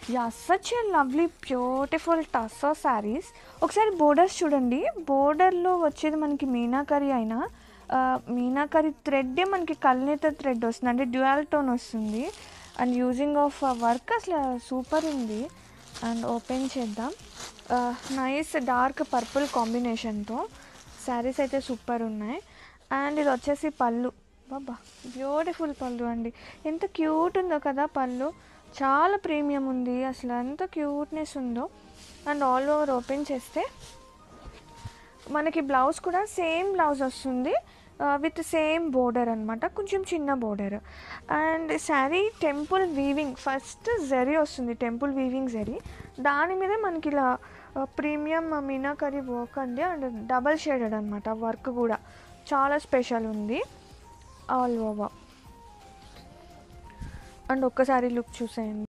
Yeah! Such a lovely beautiful tussar saris. ఒకసారి borders చూడండి. బోర్డర్‌లో వచ్చేది మనకి మీనాకరి అయినా మీనాకరి థ్రెడ్డే మనకి కల్నేత థ్రెడ్ వస్తుంది. అంటే డ్యూయల్ టోన్ వస్తుంది. అండ్ యూజింగ్ ఆఫ్ వర్క్ అసలు సూపర్ ఉంది. అండ్ ఓపెన్ చేద్దాం. నైస్ డార్క్ పర్పుల్ కాంబినేషన్‌తో శారీస్ అయితే సూపర్ ఉన్నాయి. అండ్ ఇది వచ్చేసి పళ్ళు. అబ్బబ్బా! బ్యూటిఫుల్ పళ్ళు అండి. ఎంత క్యూట్ ఉందో కదా పళ్ళు. చాలా ప్రీమియం ఉంది. అసలు ఎంత క్యూట్‌నెస్ ఉందో. అండ్ ఆల్ ఓవర్ ఓపెన్ చేస్తే మనకి బ్లౌజ్ కూడా సేమ్ బ్లౌజ్ వస్తుంది. విత్ సేమ్ బోర్డర్ అనమాట. కొంచెం చిన్న border. And sari temple weaving first zari వస్తుంది. Temple weaving zari. దాని మీదే మనకి ఇలా ప్రీమియం మీనాకరి వర్క్ అండి. అండ్ డబల్ షేడెడ్ అనమాట. వర్క్ కూడా చాలా స్పెషల్ ఉంది ఆల్ ఓవర్. అండ్ ఒక్కసారి లుక్ చూసేయండి.